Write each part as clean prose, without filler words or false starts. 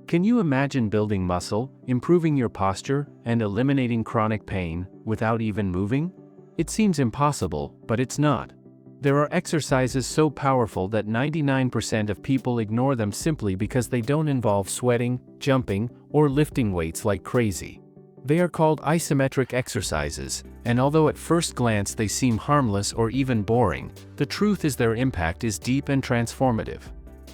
Can you imagine building muscle, improving your posture, and eliminating chronic pain without even moving? It seems impossible, but it's not. There are exercises so powerful that 99% of people ignore them simply because they don't involve sweating, jumping, or lifting weights like crazy. They are called isometric exercises, and although at first glance they seem harmless or even boring, the truth is their impact is deep and transformative.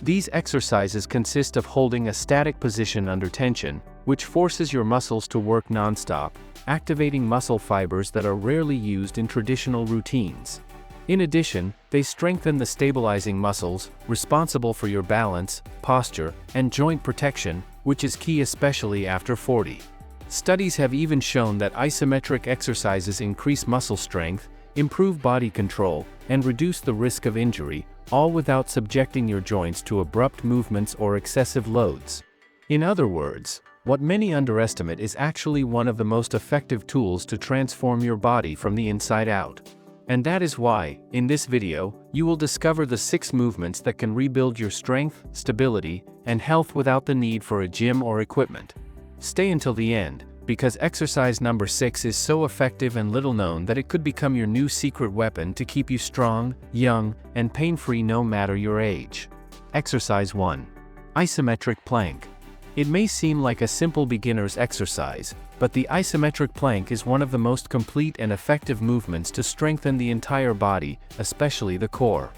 These exercises consist of holding a static position under tension, which forces your muscles to work nonstop, activating muscle fibers that are rarely used in traditional routines. In addition, they strengthen the stabilizing muscles, responsible for your balance, posture, and joint protection, which is key especially after 40. Studies have even shown that isometric exercises increase muscle strength, improve body control, and reduce the risk of injury, all without subjecting your joints to abrupt movements or excessive loads. In other words, what many underestimate is actually one of the most effective tools to transform your body from the inside out. And that is why, in this video, you will discover the 6 movements that can rebuild your strength, stability, and health without the need for a gym or equipment. Stay until the end, because exercise number 6 is so effective and little known that it could become your new secret weapon to keep you strong, young, and pain-free no matter your age. Exercise 1. Isometric plank. It may seem like a simple beginner's exercise, but the isometric plank is one of the most complete and effective movements to strengthen the entire body, especially the core.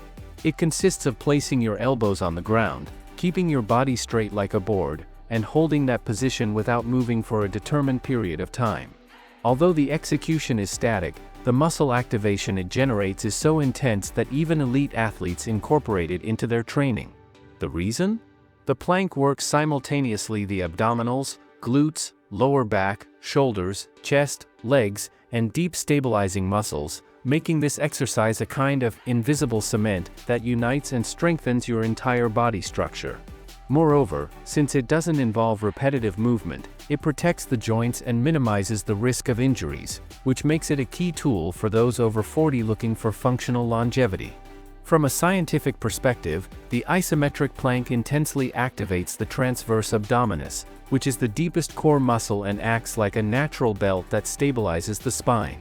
It consists of placing your elbows on the ground, keeping your body straight like a board, and holding that position without moving for a determined period of time. Although the execution is static, the muscle activation it generates is so intense that even elite athletes incorporate it into their training. The reason? The plank works simultaneously the abdominals, glutes, lower back, shoulders, chest, legs, and deep stabilizing muscles, making this exercise a kind of invisible cement that unites and strengthens your entire body structure. Moreover, since it doesn't involve repetitive movement, it protects the joints and minimizes the risk of injuries, which makes it a key tool for those over 40 looking for functional longevity. From a scientific perspective, the isometric plank intensely activates the transverse abdominis, which is the deepest core muscle and acts like a natural belt that stabilizes the spine.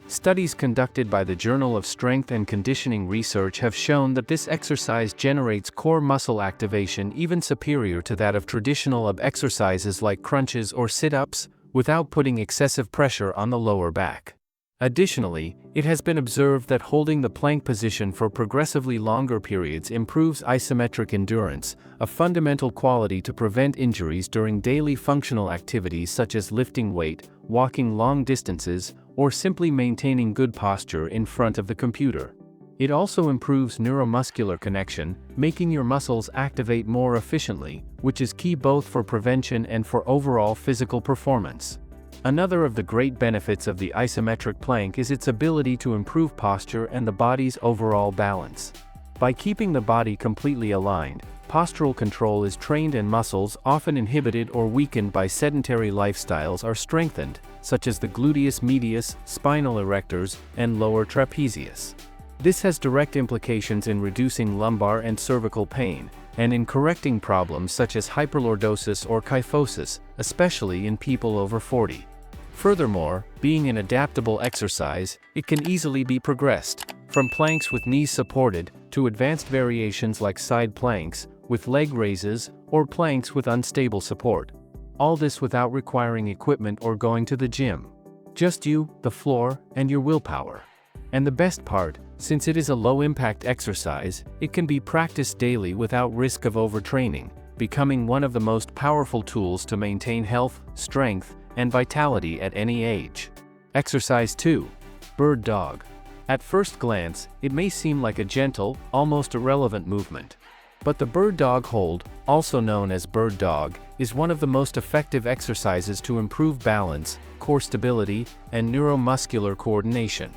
Studies conducted by the Journal of Strength and Conditioning Research have shown that this exercise generates core muscle activation even superior to that of traditional ab exercises like crunches or sit-ups, without putting excessive pressure on the lower back. Additionally, it has been observed that holding the plank position for progressively longer periods improves isometric endurance, a fundamental quality to prevent injuries during daily functional activities such as lifting weight, walking long distances, or simply maintaining good posture in front of the computer. It also improves neuromuscular connection, making your muscles activate more efficiently, which is key both for prevention and for overall physical performance. Another of the great benefits of the isometric plank is its ability to improve posture and the body's overall balance. By keeping the body completely aligned, postural control is trained and muscles often inhibited or weakened by sedentary lifestyles are strengthened, such as the gluteus medius, spinal erectors, and lower trapezius. This has direct implications in reducing lumbar and cervical pain, and in correcting problems such as hyperlordosis or kyphosis, especially in people over 40. Furthermore, being an adaptable exercise, it can easily be progressed, from planks with knees supported, to advanced variations like side planks, with leg raises, or planks with unstable support. All this without requiring equipment or going to the gym. Just you, the floor, and your willpower. And the best part, since it is a low-impact exercise, it can be practiced daily without risk of overtraining, becoming one of the most powerful tools to maintain health, strength, and vitality at any age. Exercise 2. Bird dog. At first glance, it may seem like a gentle, almost irrelevant movement. But the bird dog hold, also known as bird dog, is one of the most effective exercises to improve balance, core stability, and neuromuscular coordination.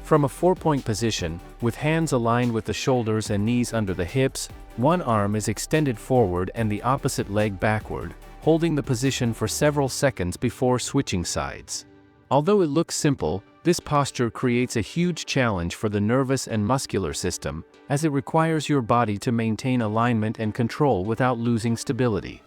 From a 4-point position, with hands aligned with the shoulders and knees under the hips, one arm is extended forward and the opposite leg backward, holding the position for several seconds before switching sides. Although it looks simple, this posture creates a huge challenge for the nervous and muscular system, as it requires your body to maintain alignment and control without losing stability.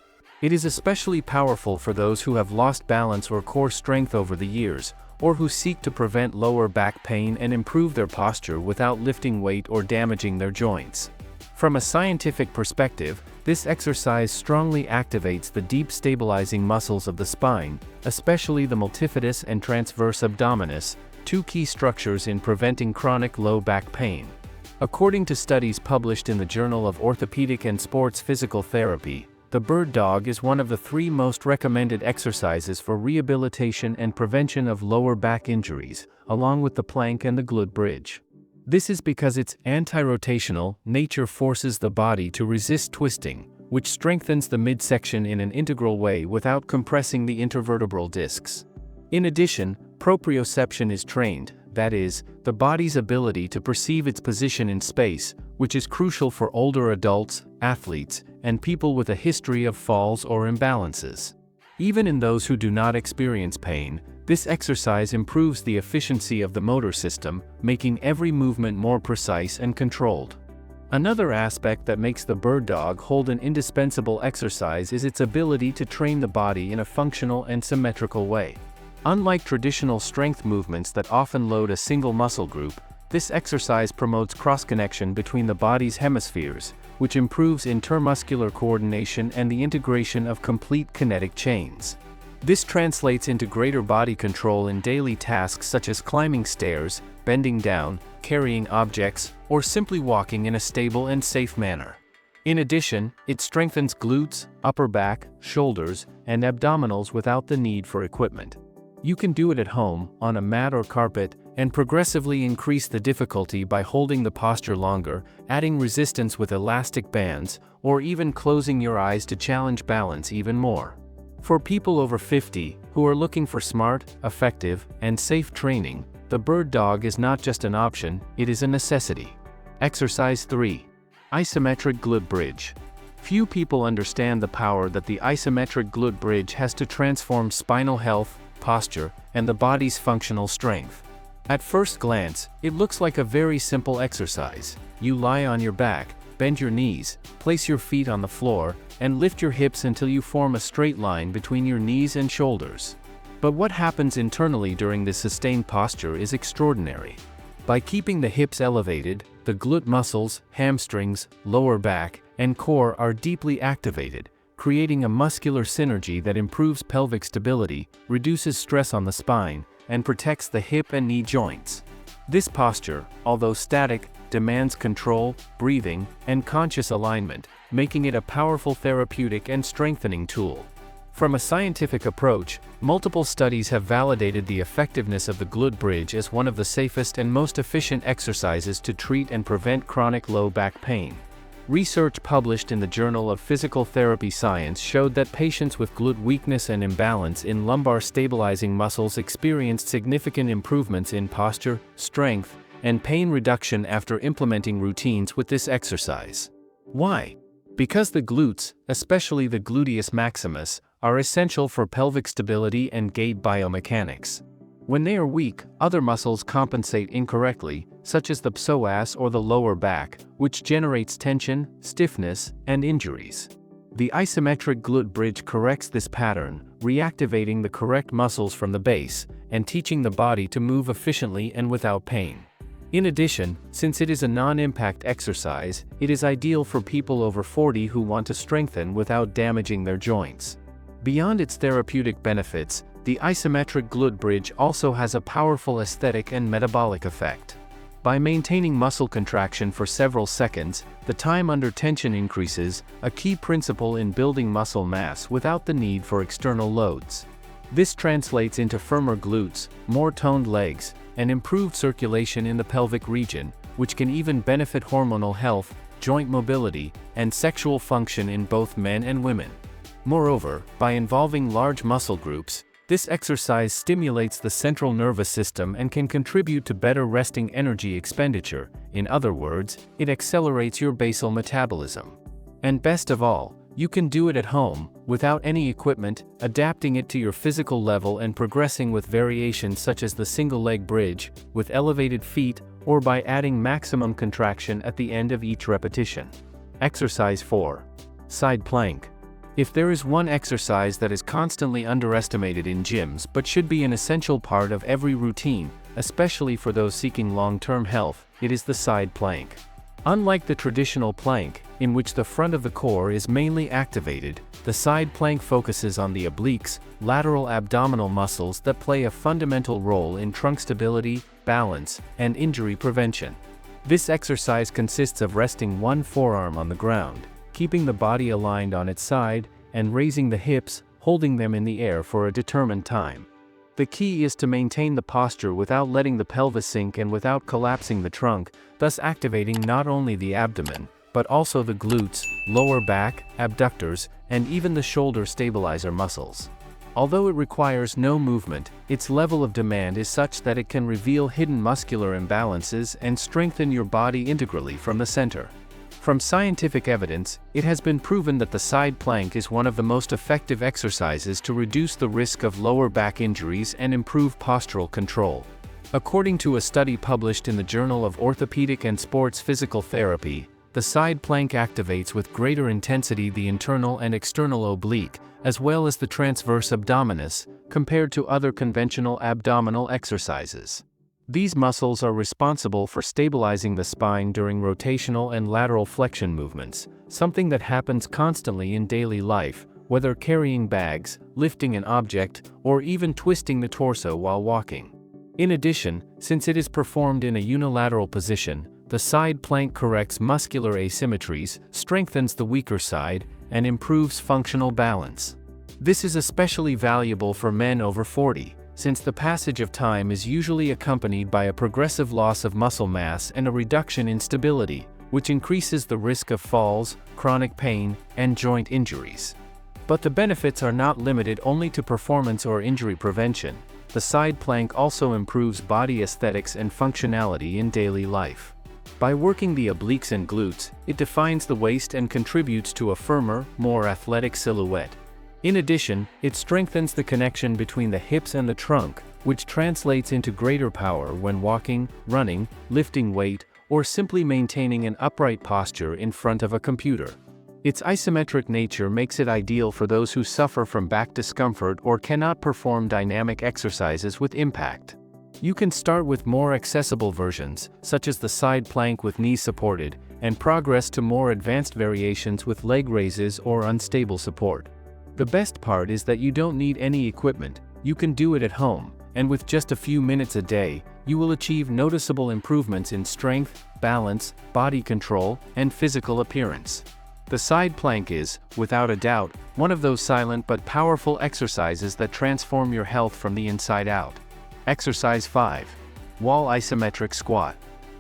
It is especially powerful for those who have lost balance or core strength over the years, or who seek to prevent lower back pain and improve their posture without lifting weight or damaging their joints. From a scientific perspective, this exercise strongly activates the deep stabilizing muscles of the spine, especially the multifidus and transverse abdominis, two key structures in preventing chronic low back pain. According to studies published in the Journal of Orthopedic and Sports Physical Therapy, the bird dog is one of the 3 most recommended exercises for rehabilitation and prevention of lower back injuries, along with the plank and the glute bridge. This is because its anti-rotational nature forces the body to resist twisting, which strengthens the midsection in an integral way without compressing the intervertebral discs. In addition, proprioception is trained, that is, the body's ability to perceive its position in space, which is crucial for older adults, athletes, and people with a history of falls or imbalances. Even in those who do not experience pain, this exercise improves the efficiency of the motor system, making every movement more precise and controlled. Another aspect that makes the bird dog hold an indispensable exercise is its ability to train the body in a functional and symmetrical way. Unlike traditional strength movements that often load a single muscle group, this exercise promotes cross-connection between the body's hemispheres, which improves intermuscular coordination and the integration of complete kinetic chains. This translates into greater body control in daily tasks such as climbing stairs, bending down, carrying objects, or simply walking in a stable and safe manner. In addition, it strengthens glutes, upper back, shoulders, and abdominals without the need for equipment. You can do it at home, on a mat or carpet, and progressively increase the difficulty by holding the posture longer, adding resistance with elastic bands, or even closing your eyes to challenge balance even more. For people over 50, who are looking for smart, effective, and safe training, the bird dog is not just an option, it is a necessity. Exercise 3. Isometric glute bridge. Few people understand the power that the isometric glute bridge has to transform spinal health, posture, and the body's functional strength. At first glance, it looks like a very simple exercise. You lie on your back, bend your knees, place your feet on the floor, and lift your hips until you form a straight line between your knees and shoulders. But what happens internally during this sustained posture is extraordinary. By keeping the hips elevated, the glute muscles, hamstrings, lower back, and core are deeply activated, creating a muscular synergy that improves pelvic stability, reduces stress on the spine, and protects the hip and knee joints. This posture, although static, demands control, breathing, and conscious alignment, making it a powerful therapeutic and strengthening tool. From a scientific approach, multiple studies have validated the effectiveness of the glute bridge as one of the safest and most efficient exercises to treat and prevent chronic low back pain. Research published in the Journal of Physical Therapy Science showed that patients with glute weakness and imbalance in lumbar stabilizing muscles experienced significant improvements in posture, strength, and pain reduction after implementing routines with this exercise. Why? Because the glutes, especially the gluteus maximus, are essential for pelvic stability and gait biomechanics. When they are weak, other muscles compensate incorrectly, such as the psoas or the lower back, which generates tension, stiffness, and injuries. The isometric glute bridge corrects this pattern, reactivating the correct muscles from the base, and teaching the body to move efficiently and without pain. In addition, since it is a non-impact exercise, it is ideal for people over 40 who want to strengthen without damaging their joints. Beyond its therapeutic benefits, the isometric glute bridge also has a powerful aesthetic and metabolic effect. By maintaining muscle contraction for several seconds, the time under tension increases, a key principle in building muscle mass without the need for external loads. This translates into firmer glutes, more toned legs, and improved circulation in the pelvic region, which can even benefit hormonal health, joint mobility, and sexual function in both men and women. Moreover, by involving large muscle groups, this exercise stimulates the central nervous system and can contribute to better resting energy expenditure. In other words, it accelerates your basal metabolism. And best of all, you can do it at home, without any equipment, adapting it to your physical level and progressing with variations such as the single leg bridge, with elevated feet, or by adding maximum contraction at the end of each repetition. Exercise 4. Side plank. If there is one exercise that is constantly underestimated in gyms but should be an essential part of every routine, especially for those seeking long-term health, it is the side plank. Unlike the traditional plank, in which the front of the core is mainly activated, the side plank focuses on the obliques, lateral abdominal muscles that play a fundamental role in trunk stability, balance, and injury prevention. This exercise consists of resting one forearm on the ground, keeping the body aligned on its side, and raising the hips, holding them in the air for a determined time. The key is to maintain the posture without letting the pelvis sink and without collapsing the trunk, thus activating not only the abdomen, but also the glutes, lower back, abductors, and even the shoulder stabilizer muscles. Although it requires no movement, its level of demand is such that it can reveal hidden muscular imbalances and strengthen your body integrally from the center. From scientific evidence, it has been proven that the side plank is one of the most effective exercises to reduce the risk of lower back injuries and improve postural control. According to a study published in the Journal of Orthopedic and Sports Physical Therapy, the side plank activates with greater intensity the internal and external oblique, as well as the transverse abdominis, compared to other conventional abdominal exercises. These muscles are responsible for stabilizing the spine during rotational and lateral flexion movements, something that happens constantly in daily life, whether carrying bags, lifting an object, or even twisting the torso while walking. In addition, since it is performed in a unilateral position, the side plank corrects muscular asymmetries, strengthens the weaker side, and improves functional balance. This is especially valuable for men over 40. Since the passage of time is usually accompanied by a progressive loss of muscle mass and a reduction in stability, which increases the risk of falls, chronic pain, and joint injuries. But the benefits are not limited only to performance or injury prevention. The side plank also improves body aesthetics and functionality in daily life. By working the obliques and glutes, it defines the waist and contributes to a firmer, more athletic silhouette. In addition, it strengthens the connection between the hips and the trunk, which translates into greater power when walking, running, lifting weight, or simply maintaining an upright posture in front of a computer. Its isometric nature makes it ideal for those who suffer from back discomfort or cannot perform dynamic exercises with impact. You can start with more accessible versions, such as the side plank with knees supported, and progress to more advanced variations with leg raises or unstable support. The best part is that you don't need any equipment, you can do it at home, and with just a few minutes a day, you will achieve noticeable improvements in strength, balance, body control, and physical appearance. The side plank is, without a doubt, one of those silent but powerful exercises that transform your health from the inside out. Exercise 5. Wall isometric squat.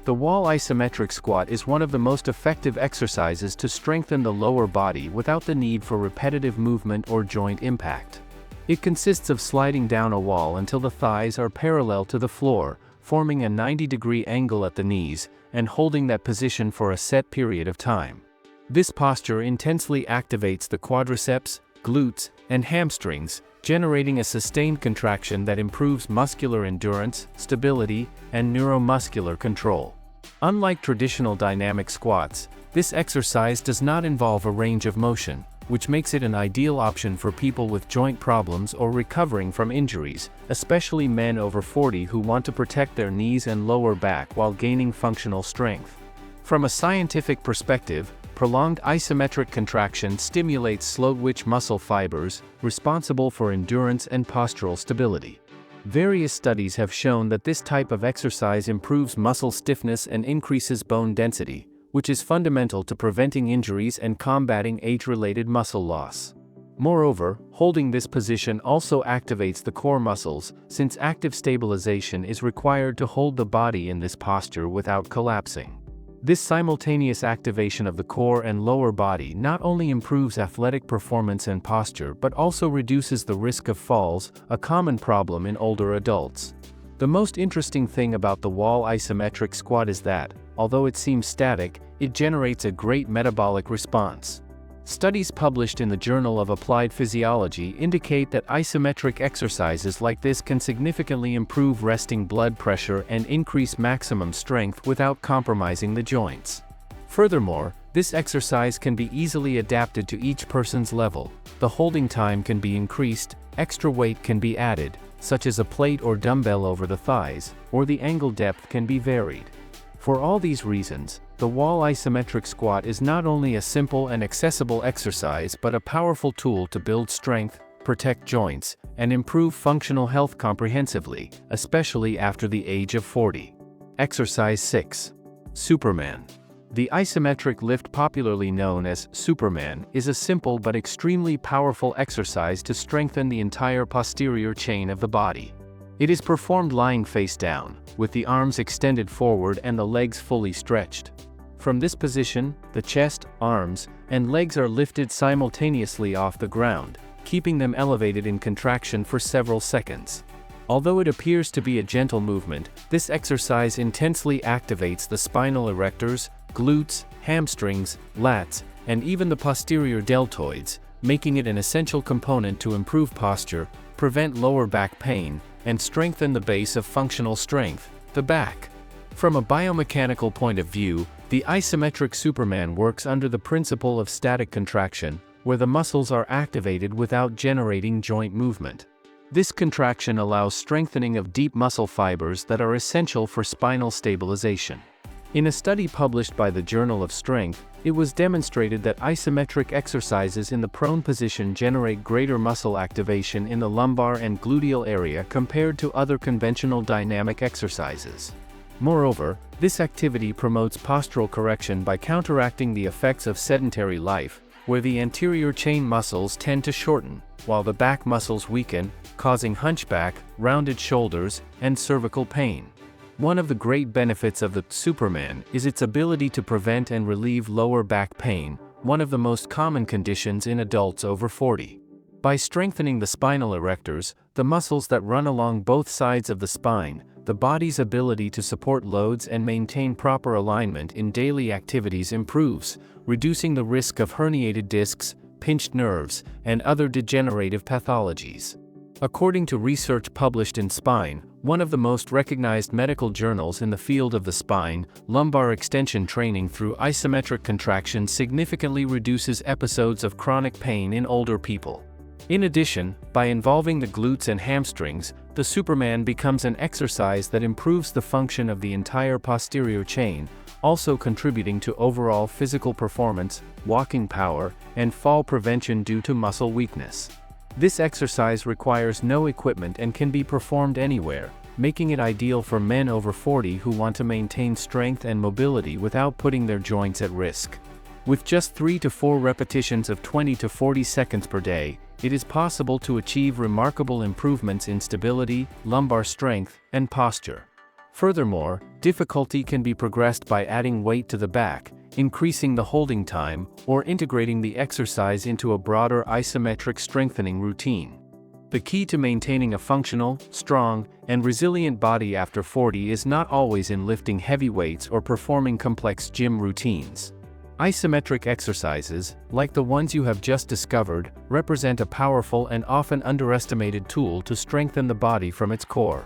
The wall isometric squat is one of the most effective exercises to strengthen the lower body without the need for repetitive movement or joint impact. It consists of sliding down a wall until the thighs are parallel to the floor, forming a 90-degree angle at the knees, and holding that position for a set period of time. This posture intensely activates the quadriceps, glutes, and hamstrings, generating a sustained contraction that improves muscular endurance, stability, and neuromuscular control. Unlike traditional dynamic squats, this exercise does not involve a range of motion, which makes it an ideal option for people with joint problems or recovering from injuries, especially men over 40 who want to protect their knees and lower back while gaining functional strength. From a scientific perspective, prolonged isometric contraction stimulates slow-twitch muscle fibers, responsible for endurance and postural stability. Various studies have shown that this type of exercise improves muscle stiffness and increases bone density, which is fundamental to preventing injuries and combating age-related muscle loss. Moreover, holding this position also activates the core muscles, since active stabilization is required to hold the body in this posture without collapsing. This simultaneous activation of the core and lower body not only improves athletic performance and posture but also reduces the risk of falls, a common problem in older adults. The most interesting thing about the wall isometric squat is that, although it seems static, it generates a great metabolic response. Studies published in the Journal of Applied Physiology indicate that isometric exercises like this can significantly improve resting blood pressure and increase maximum strength without compromising the joints. Furthermore, this exercise can be easily adapted to each person's level, the holding time can be increased, extra weight can be added, such as a plate or dumbbell over the thighs, or the angle depth can be varied. For all these reasons, the wall isometric squat is not only a simple and accessible exercise but a powerful tool to build strength, protect joints, and improve functional health comprehensively, especially after the age of 40. Exercise 6. Superman. The isometric lift, popularly known as Superman, is a simple but extremely powerful exercise to strengthen the entire posterior chain of the body. It is performed lying face down, with the arms extended forward and the legs fully stretched. From this position, the chest, arms, and legs are lifted simultaneously off the ground, keeping them elevated in contraction for several seconds. Although it appears to be a gentle movement, this exercise intensely activates the spinal erectors, glutes, hamstrings, lats, and even the posterior deltoids, making it an essential component to improve posture, prevent lower back pain, and strengthen the base of functional strength, the back. From a biomechanical point of view, the isometric Superman works under the principle of static contraction, where the muscles are activated without generating joint movement. This contraction allows strengthening of deep muscle fibers that are essential for spinal stabilization. In a study published by the Journal of Strength, it was demonstrated that isometric exercises in the prone position generate greater muscle activation in the lumbar and gluteal area compared to other conventional dynamic exercises. Moreover, this activity promotes postural correction by counteracting the effects of sedentary life, where the anterior chain muscles tend to shorten, while the back muscles weaken, causing hunchback, rounded shoulders, and cervical pain. One of the great benefits of the Superman is its ability to prevent and relieve lower back pain, one of the most common conditions in adults over 40. By strengthening the spinal erectors, the muscles that run along both sides of the spine, the body's ability to support loads and maintain proper alignment in daily activities improves, reducing the risk of herniated discs, pinched nerves, and other degenerative pathologies. According to research published in Spine, one of the most recognized medical journals in the field of the spine, lumbar extension training through isometric contraction significantly reduces episodes of chronic pain in older people. In addition, by involving the glutes and hamstrings, the Superman becomes an exercise that improves the function of the entire posterior chain, also contributing to overall physical performance, walking power, and fall prevention due to muscle weakness. This exercise requires no equipment and can be performed anywhere, making it ideal for men over 40 who want to maintain strength and mobility without putting their joints at risk. With just 3 to 4 repetitions of 20 to 40 seconds per day, it is possible to achieve remarkable improvements in stability, lumbar strength, and posture. Furthermore, difficulty can be progressed by adding weight to the back, increasing the holding time, or integrating the exercise into a broader isometric strengthening routine. The key to maintaining a functional, strong, and resilient body after 40 is not always in lifting heavy weights or performing complex gym routines. Isometric exercises, like the ones you have just discovered, represent a powerful and often underestimated tool to strengthen the body from its core.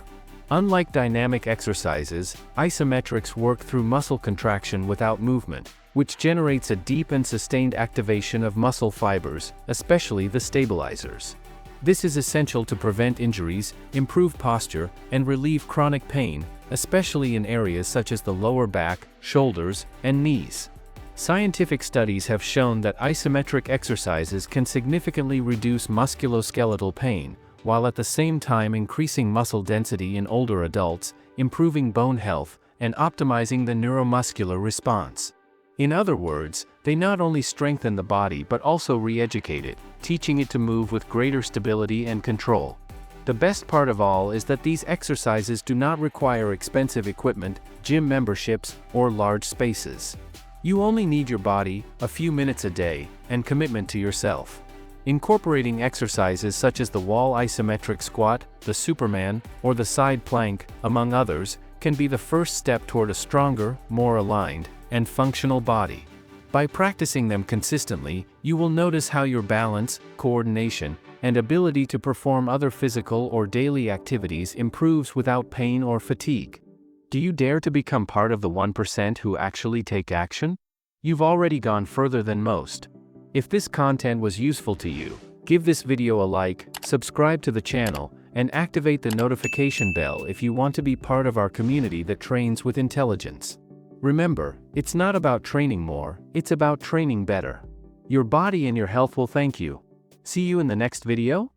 Unlike dynamic exercises, isometrics work through muscle contraction without movement, which generates a deep and sustained activation of muscle fibers, especially the stabilizers. This is essential to prevent injuries, improve posture, and relieve chronic pain, especially in areas such as the lower back, shoulders, and knees. Scientific studies have shown that isometric exercises can significantly reduce musculoskeletal pain, while at the same time increasing muscle density in older adults, improving bone health, and optimizing the neuromuscular response. In other words, they not only strengthen the body but also re-educate it, teaching it to move with greater stability and control. The best part of all is that these exercises do not require expensive equipment, gym memberships, or large spaces. You only need your body, a few minutes a day, and commitment to yourself. Incorporating exercises such as the wall isometric squat, the Superman, or the side plank, among others, can be the first step toward a stronger, more aligned, and functional body. By practicing them consistently, you will notice how your balance, coordination, and ability to perform other physical or daily activities improves without pain or fatigue. Do you dare to become part of the 1% who actually take action? You've already gone further than most. If this content was useful to you, Give this video a like, subscribe to the channel, and activate the notification bell if you want to be part of our community that trains with intelligence. Remember, it's not about training more, it's about training better. Your body and your health will thank you. See you in the next video.